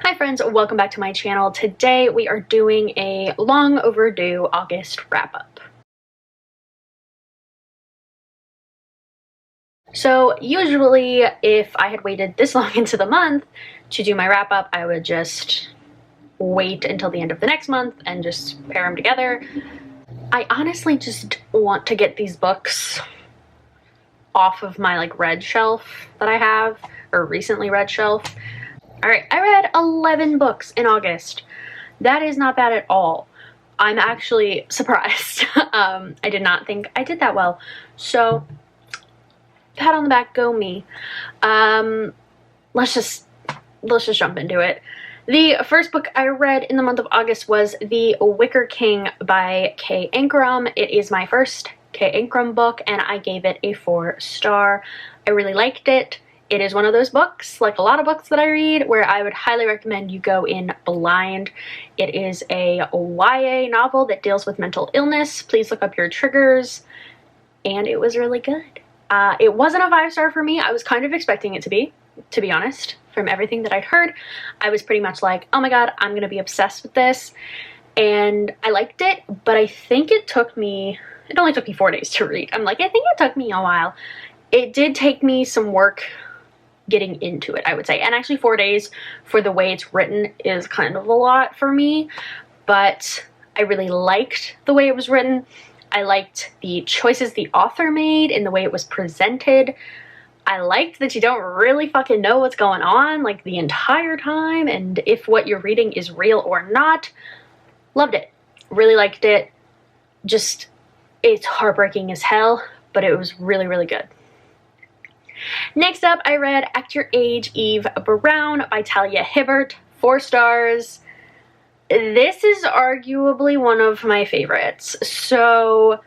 Hi friends, welcome back to my channel. Today we are doing a long overdue August wrap-up. So usually if I had waited this long into the month to do my wrap-up, I would just wait until the end of the next month and just pair them together. I honestly just want to get these books off of my read shelf that I have, or recently read shelf. Alright, I read 11 books in August. That is not bad at all. I'm actually surprised. I did not think I did that well. So, pat on the back, go me. Let's just jump into it. The first book I read in the month of August was The Wicker King by K. Ankrum. It is my first K. Ankrum book, and I gave it a 4-star. I really liked it. It is one of those books, like a lot of books that I read, where I would highly recommend you go in blind. It is a YA novel that deals with mental illness. Please look up your triggers. And it was really good. It wasn't a 5-star for me. I was kind of expecting it to be honest. From everything that I'd heard, I was pretty much like, oh my god, I'm going to be obsessed with this. And I liked it, but I think it only took me 4 days to read. I'm like, I think it took me a while. It did take me some work getting into it, I would say. And actually 4 days for the way it's written is kind of a lot for me, but I really liked the way it was written. I liked the choices the author made and the way it was presented. I liked that you don't really fucking know what's going on like the entire time and if what you're reading is real or not. Loved it. Really liked it. Just, it's heartbreaking as hell, but it was really, really good. Next up, I read Act Your Age, Eve Brown by Talia Hibbert, 4 stars. This is arguably one of my favorites. So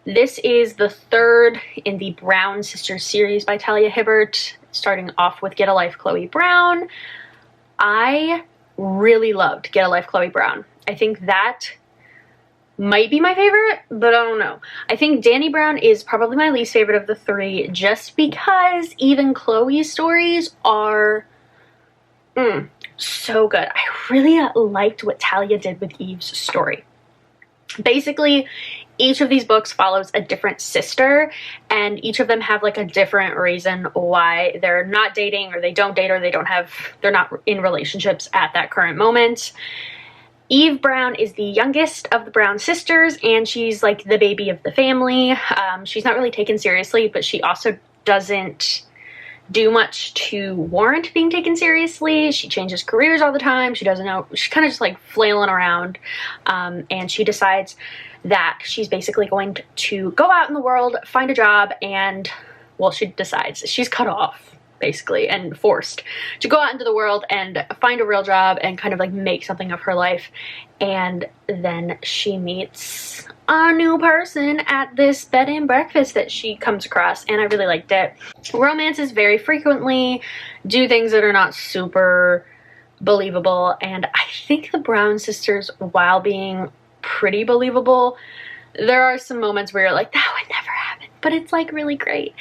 this is the third in the Brown Sisters series by Talia Hibbert, starting off with Get a Life, Chloe Brown. I really loved Get a Life, Chloe Brown. I think that might be my favorite, but I don't know. I think Dani Brown is probably my least favorite of the 3, just because even Chloe's stories are so good. I really liked what Talia did with Eve's story. Basically, each of these books follows a different sister, and each of them have like a different reason why they're not dating, or they don't date, or they're not in relationships at that current moment. Eve Brown is the youngest of the Brown sisters, and she's like the baby of the family. She's not really taken seriously, but she also doesn't do much to warrant being taken seriously. She changes careers all the time. She doesn't know. She's kind of just like flailing around, and she decides that she's basically going to go out in the world, find a job, and, well, she decides. She's cut off, basically, and forced to go out into the world and find a real job and kind of like make something of her life. And then she meets a new person at this bed and breakfast that she comes across, and I really liked it. Romances very frequently do things that are not super believable, and I think the Brown sisters, while being pretty believable, there are some moments where you're like, that would never happen, but it's like really great.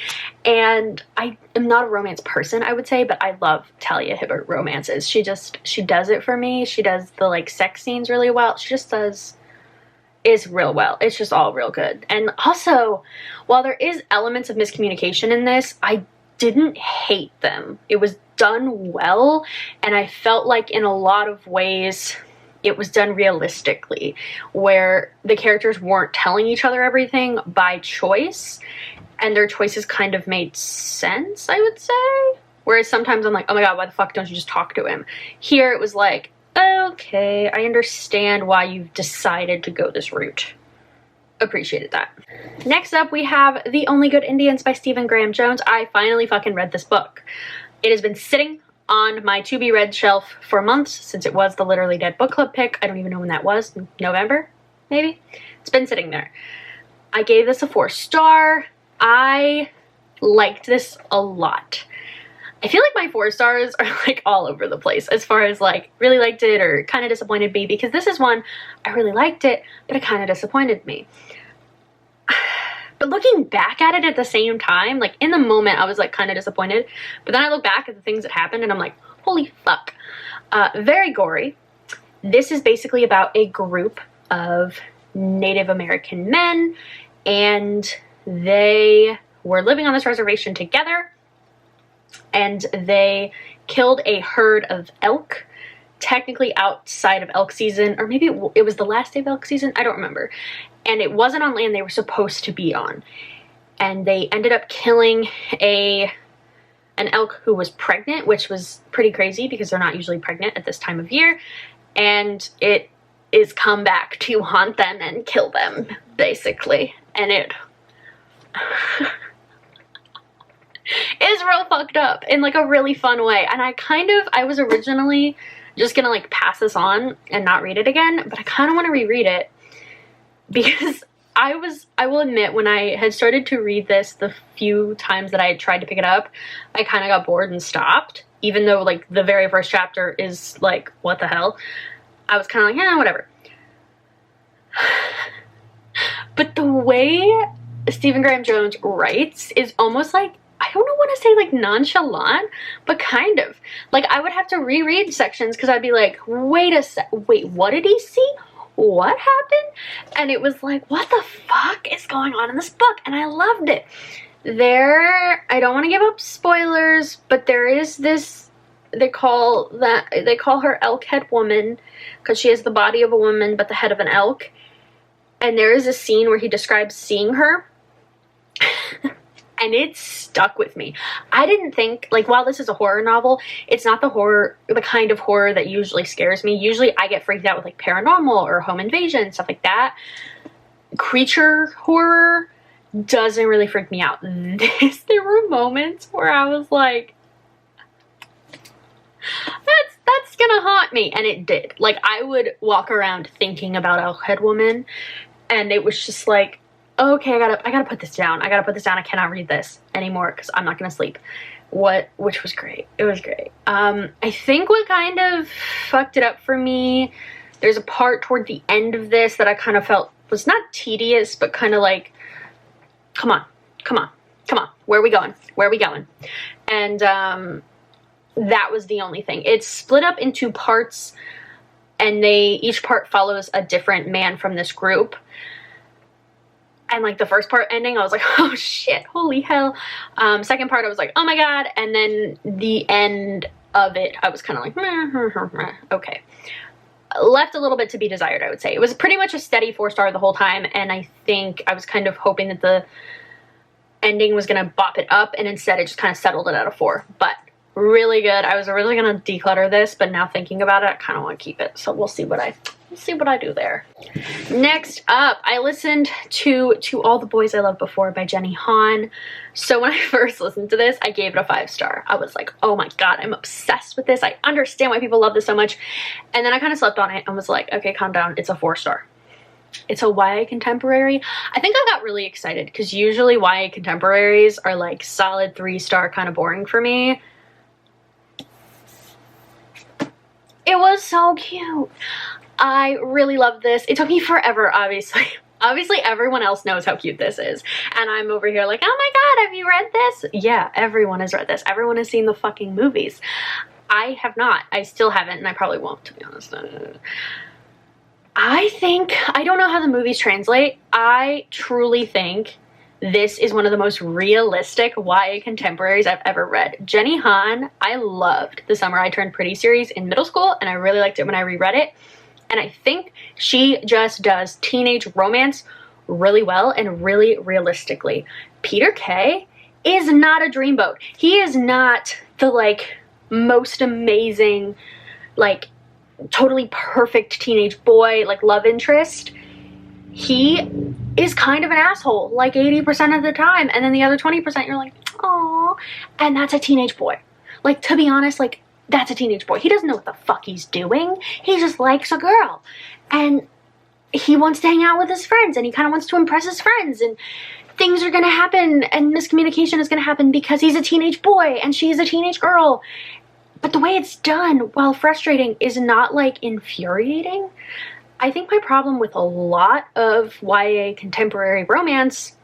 And I am not a romance person, I would say, but I love Talia Hibbert romances. She does it for me. She does the like sex scenes really well. She just does is real well. It's just all real good. And also, while there is elements of miscommunication in this, I didn't hate them. It was done well, and I felt like in a lot of ways it was done realistically, where the characters weren't telling each other everything by choice, and their choices kind of made sense, I would say. Whereas sometimes I'm like, oh my god, why the fuck don't you just talk to him? Here it was like, okay, I understand why you've decided to go this route. Appreciated that. Next up, we have The Only Good Indians by Stephen Graham Jones. I finally fucking read this book. It has been sitting on my to-be-read shelf for months, since it was the Literally Dead book club pick. I don't even know when that was. November, maybe? It's been sitting there. I gave this a 4-star. I liked this a lot. I feel like my 4 stars are like all over the place as far as like really liked it or kind of disappointed me, because this is one I really liked it, but it kind of disappointed me. But looking back at it at the same time, like in the moment I was like kind of disappointed, but then I look back at the things that happened and I'm like, holy fuck. Very gory. This is basically about a group of Native American men, and they were living on this reservation together, and they killed a herd of elk, technically outside of elk season, or maybe it was the last day of elk season, I don't remember. And it wasn't on land they were supposed to be on. And they ended up killing an elk who was pregnant, which was pretty crazy because they're not usually pregnant at this time of year. And it is come back to haunt them and kill them, basically. And it is real fucked up in like a really fun way. And I was originally just gonna like pass this on and not read it again, but I kind of want to reread it because I will admit, when I had started to read this, the few times that I had tried to pick it up, I kind of got bored and stopped, even though like the very first chapter is like, what the hell? I was kind of like, whatever. But the way Stephen Graham Jones writes is almost like, I don't want to say like nonchalant, but kind of. Like I would have to reread sections because I'd be like, wait, what did he see? What happened? And it was like, what the fuck is going on in this book? And I loved it. I don't want to give up spoilers, but there is this, they call her elk head woman because she has the body of a woman but the head of an elk. And there is a scene where he describes seeing her. And it stuck with me. I didn't think, like, while this is a horror novel, it's not the kind of horror that usually scares me. Usually I get freaked out with like paranormal or home invasion, stuff like that. Creature horror doesn't really freak me out. There were moments where I was like, that's gonna haunt me. And it did. Like, I would walk around thinking about Elkhead Woman, and it was just like, okay, I gotta put this down. I cannot read this anymore because I'm not gonna sleep. Which was great. It was great. I think what kind of fucked it up for me, there's a part toward the end of this that I kind of felt was not tedious, but kind of like, come on. Where are we going? And that was the only thing. It's split up into parts, and each part follows a different man from this group. And like the first part ending, I was like, oh shit, holy hell. Second part, I was like, oh my god. And then the end of it, I was kind of like, okay. Left a little bit to be desired, I would say. It was pretty much a steady 4-star the whole time. And I think I was kind of hoping that the ending was going to bop it up. And instead, it just kind of settled it at a 4. But really good. I was really going to declutter this, but now thinking about it, I kind of want to keep it. So we'll see what I do there. Next up, I listened to All the Boys I Loved Before by Jenny Han. So when I first listened to this, I gave it a 5-star. I was like, oh my god, I'm obsessed with this. I understand why people love this so much. And then I kind of slept on it and was like, okay, calm down. It's a 4-star. It's a YA contemporary. I think I got really excited because usually YA contemporaries are like solid 3-star, kind of boring for me. It was so cute. I really loved this. It took me forever, obviously. Obviously, everyone else knows how cute this is. And I'm over here like, oh my god, have you read this? Yeah, everyone has read this. Everyone has seen the fucking movies. I have not. I still haven't, and I probably won't, to be honest. I don't know how the movies translate. I truly think this is one of the most realistic YA contemporaries I've ever read. Jenny Han, I loved The Summer I Turned Pretty series in middle school, and I really liked it when I reread it. And I think she just does teenage romance really well and really realistically. Peter Kay is not a dreamboat. He is not the, like, most amazing, like, totally perfect teenage boy, like, love interest. He is kind of an asshole, like 80% of the time. And then the other 20% you're like, aww. And that's a teenage boy. Like, to be honest, like, that's a teenage boy. He doesn't know what the fuck he's doing. He just likes a girl. And he wants to hang out with his friends. And he kind of wants to impress his friends. And things are going to happen. And miscommunication is going to happen because he's a teenage boy and she's a teenage girl. But the way it's done, while frustrating, is not, like, infuriating. I think my problem with a lot of YA contemporary romance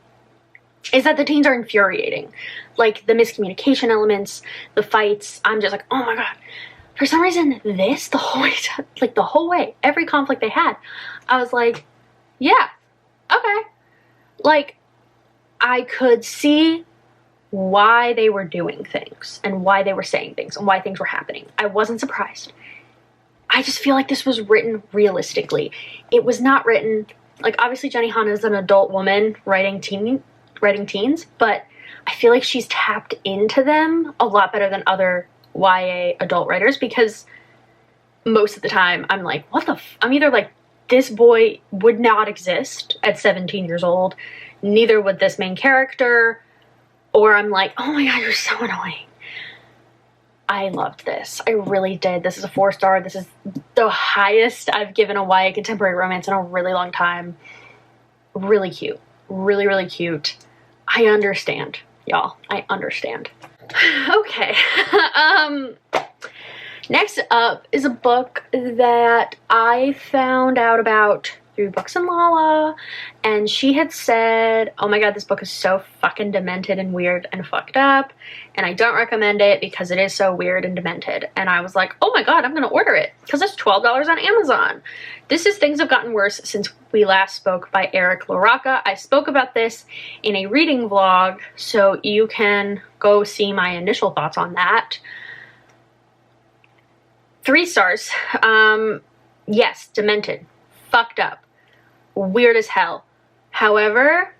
is that the teens are infuriating. Like, the miscommunication elements, the fights, I'm just like, oh my god. For some reason, this, the whole way, like the whole way, every conflict they had, I was like, yeah, okay. Like, I could see why they were doing things and why they were saying things and why things were happening. I wasn't surprised. I just feel like this was written realistically. It was not written, like, obviously Jenny Han is an adult woman writing teens, but I feel like she's tapped into them a lot better than other YA adult writers, because most of the time I'm like, what the I'm either like, this boy would not exist at 17 years old, neither would this main character, or I'm like, oh my god, you're so annoying. I loved this. I really did. This is a 4-star. This is the highest I've given a YA contemporary romance in a really long time. Really cute. Really, really cute. I understand, y'all. I understand. Okay. Next up is a book that I found out about through Books and Lala, and she had said, oh my god, this book is so fucking demented and weird and fucked up, and I don't recommend it because it is so weird and demented. And I was like, oh my god, I'm gonna order it because it's $12 on Amazon. This is Things Have Gotten Worse Since We Last Spoke by Eric LaRocca. I spoke about this in a reading vlog, so you can go see my initial thoughts on that. 3 stars. Yes, demented, fucked up, weird as hell. However,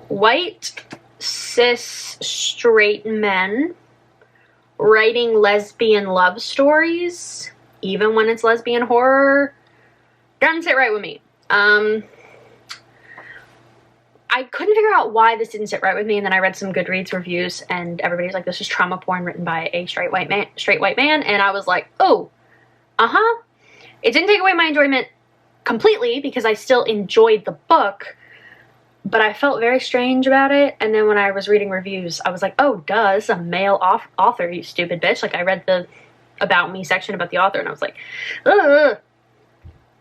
white, cis, straight men writing lesbian love stories, even when it's lesbian horror, doesn't sit right with me. I couldn't figure out why this didn't sit right with me, and then I read some Goodreads reviews, and everybody's like, this is trauma porn written by a straight white man, and I was like, oh, It didn't take away my enjoyment completely, because I still enjoyed the book, but I felt very strange about it. And then when I was reading reviews, I was like, oh, duh, this is a male author, you stupid bitch. Like, I read the About Me section about the author, and I was like, ugh,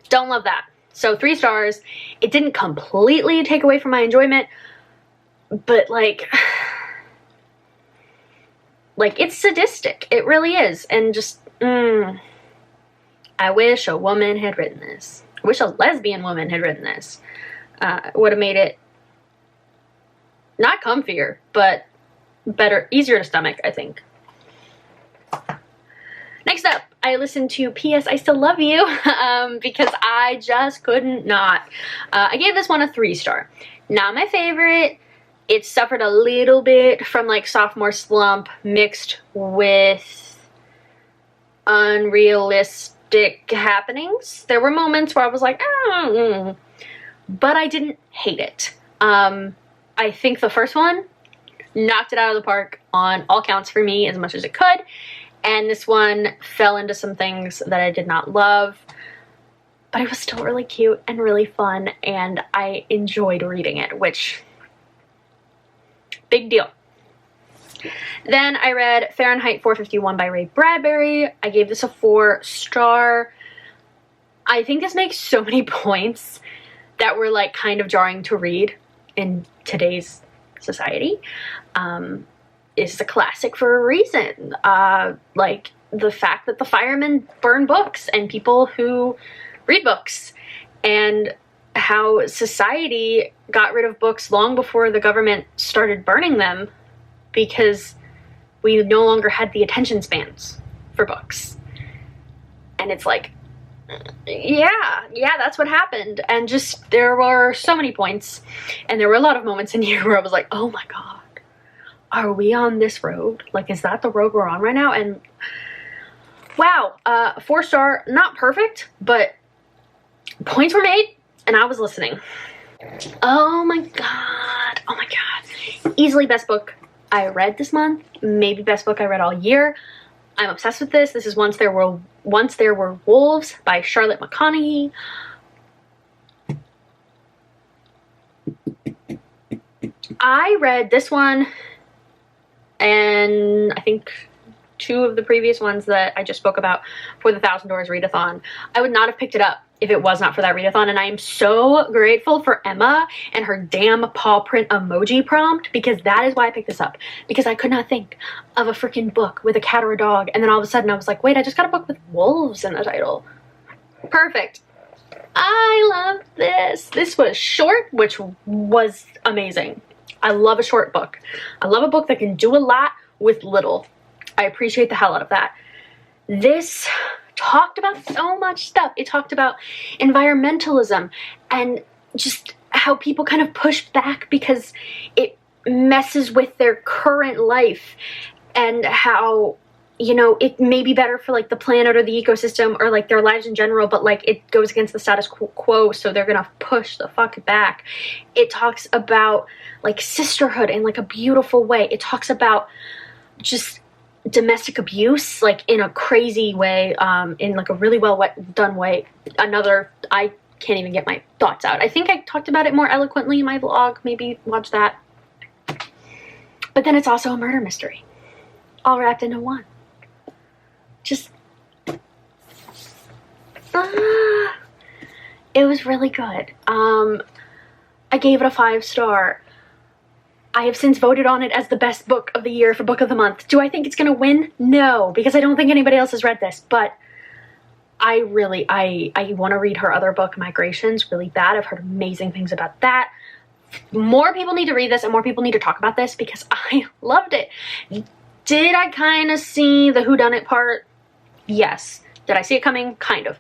don't love that. So 3 stars. It didn't completely take away from my enjoyment, but like it's sadistic. It really is. And just, I wish a woman had written this. I wish a lesbian woman had written this. Would have made it not comfier, but better, easier to stomach, I think. Next up, I listened to P.S. I Still Love You, because I just couldn't not. I gave this one a 3-star. Not my favorite. It suffered a little bit from like sophomore slump mixed with unrealistic happenings. There were moments where I was like, but I didn't hate it. I think the first one knocked it out of the park on all counts for me as much as it could. And this one fell into some things that I did not love, but it was still really cute and really fun, and I enjoyed reading it, which, big deal. Then I read Fahrenheit 451 by Ray Bradbury. I gave this a 4-star. I think this makes so many points that were like kind of jarring to read in today's society. It's a classic for a reason. Like the fact that the firemen burn books and people who read books, and how society got rid of books long before the government started burning them because we no longer had the attention spans for books. And it's like, yeah, that's what happened. And just, there were so many points, and there were a lot of moments in here where I was like, oh my god, are we on this road? Like, is that the road we're on right now? And wow, 4-star, not perfect, but points were made, and I was listening. Oh my god, easily best book I read this month, maybe best book I read all year. I'm obsessed with this. This is Once There Were Wolves by Charlotte McConaughey. I read this one and I think 2 of the previous ones that I just spoke about for the 1,000 Doors Readathon. I would not have picked it up if it was not for that readathon. And I am so grateful for Emma and her damn paw print emoji prompt, because that is why I picked this up, because I could not think of a freaking book with a cat or a dog, and then all of a sudden I was like, wait, I just got a book with wolves in the title. Perfect. I love this. This was short, which was amazing. I love a short book. I love a book that can do a lot with little. I appreciate the hell out of that. This talked about so much stuff. It talked about environmentalism and just how people kind of push back because it messes with their current life, and how, you know, it may be better for like the planet or the ecosystem or like their lives in general, but like it goes against the status quo, so they're gonna push the fuck back. It talks about like sisterhood in like a beautiful way. It talks about just domestic abuse like in a crazy way, in like a really well done way. I can't even get my thoughts out. I think I talked about it more eloquently in my vlog. Maybe watch that. But then it's also a murder mystery, all wrapped into one. Just it was really good. I gave it a 5-star. I have since voted on it as the best book of the year for book of the month. Do I think it's gonna win? No, because I don't think anybody else has read this, but I want to read her other book, Migrations, really bad. I've heard amazing things about that. More people need to read this and more people need to talk about this because I loved it. Did I kind of see the whodunit part? Yes. Did I see it coming? Kind of.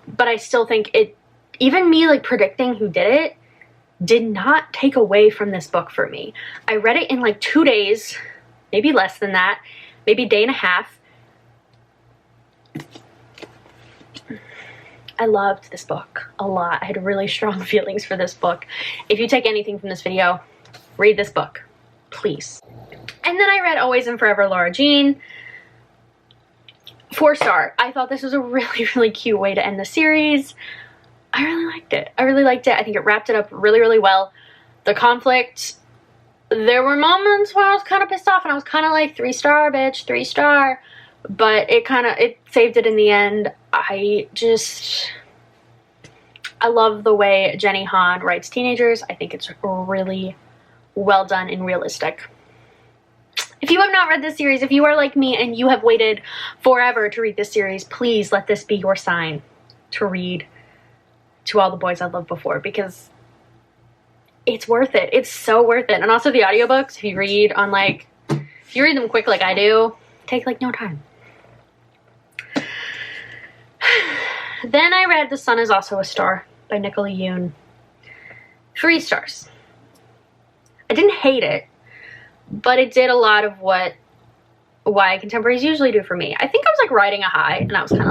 But I still think it, even me like predicting who did it, did not take away from this book for me. I read it in like 2 days, maybe less than that, maybe a day and a half. I loved this book a lot. I had really strong feelings for this book. If you take anything from this video, read this book, please. And then I read Always and Forever, Laura Jean. 4-star. I thought this was a really, really cute way to end the series. I really liked it. I really liked it. I think it wrapped it up really, really well. The conflict, there were moments where I was kind of pissed off and I was kind of like, 3-star, bitch, 3-star. But it saved it in the end. I love the way Jenny Han writes teenagers. I think it's really well done and realistic. If you have not read this series, if you are like me and you have waited forever to read this series, please let this be your sign to read To All the Boys I Loved Before, because it's worth it. It's so worth it. And also the audiobooks, if you read them quick like I do, take like no time. Then I read The Sun Is Also a Star by Nicola Yoon. 3 stars. I didn't hate it, but it did a lot of what YA contemporaries usually do for me. I think I was like riding a high, and I was kind of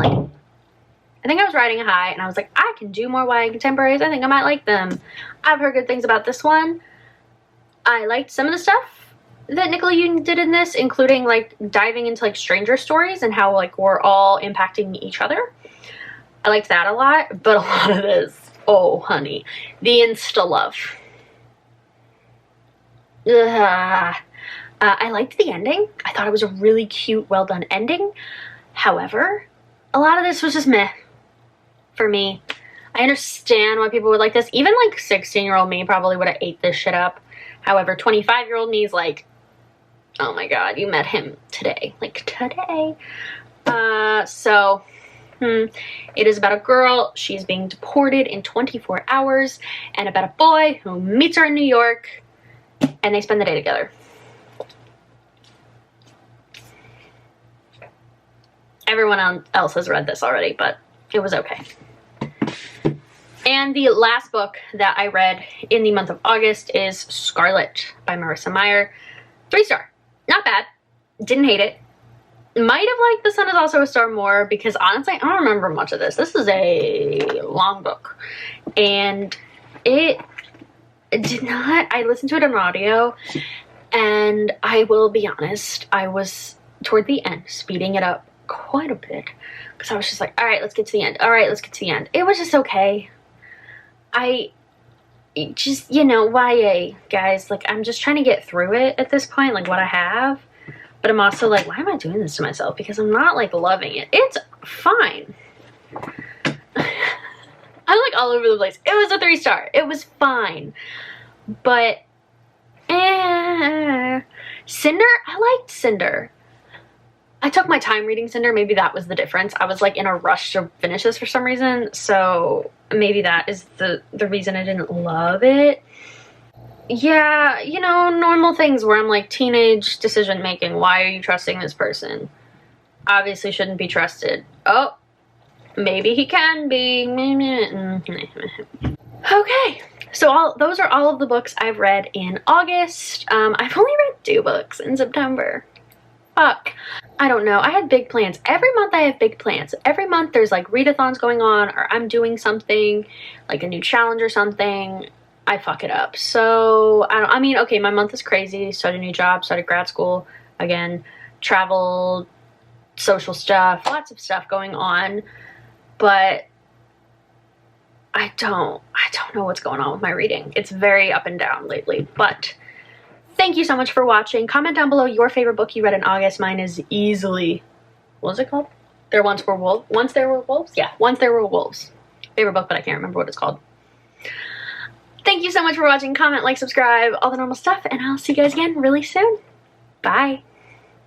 like, I can do more YA contemporaries. I think I might like them. I've heard good things about this one. I liked some of the stuff that Nicola Yoon did in this, including like diving into like stranger stories and how like we're all impacting each other. I liked that a lot, but a lot of this, oh honey, the insta love. I liked the ending. I thought it was a really cute, well done ending. However, a lot of this was just meh for me. I understand why people would like this. Even like 16-year-old me probably would have ate this shit up. However, 25-year-old me is like, oh my god, you met him today. Like today. It is about a girl. She's being deported in 24 hours, and about a boy who meets her in New York, and they spend the day together. Everyone else has read this already, but it was okay. And the last book that I read in the month of August is Scarlett by Marissa Meyer. 3-star. Not bad. Didn't hate it. Might have liked The Sun Is Also a Star more because honestly, I don't remember much of this. This is a long book. And it did not, I listened to it on audio, and I will be honest, I was toward the end speeding it up quite a bit because I was just like, all right, let's get to the end. All right, let's get to the end. It was just okay. You know, YA, guys, like I'm just trying to get through it at this point, like what I have. But I'm also like, why am I doing this to myself? Because I'm not like loving it. It's fine. I'm like all over the place. It was a 3-star. It was fine. But, Cinder, I liked Cinder. I took my time reading Cinder. Maybe that was the difference. I was like in a rush to finish this for some reason. So maybe that is the reason I didn't love it. Yeah, you know, normal things where I'm like, teenage decision making. Why are you trusting this person? Obviously shouldn't be trusted. Oh, maybe he can be. Okay, so those are all of the books I've read in August. I've only read 2 books in September. Fuck. I don't know. I had big plans. Every month I have big plans. Every month there's like readathons going on, or I'm doing something, like a new challenge or something. I fuck it up. So, I mean, okay, my month is crazy. Started a new job, started grad school, again, travel, social stuff, lots of stuff going on. But I don't know what's going on with my reading. It's very up and down lately, but thank you so much for watching. Comment down below your favorite book you read in August. Mine is easily, what was it called? Once There Were Wolves? Yeah, Once There Were Wolves. Favorite book, but I can't remember what it's called. Thank you so much for watching. Comment, like, subscribe, all the normal stuff, and I'll see you guys again really soon. Bye.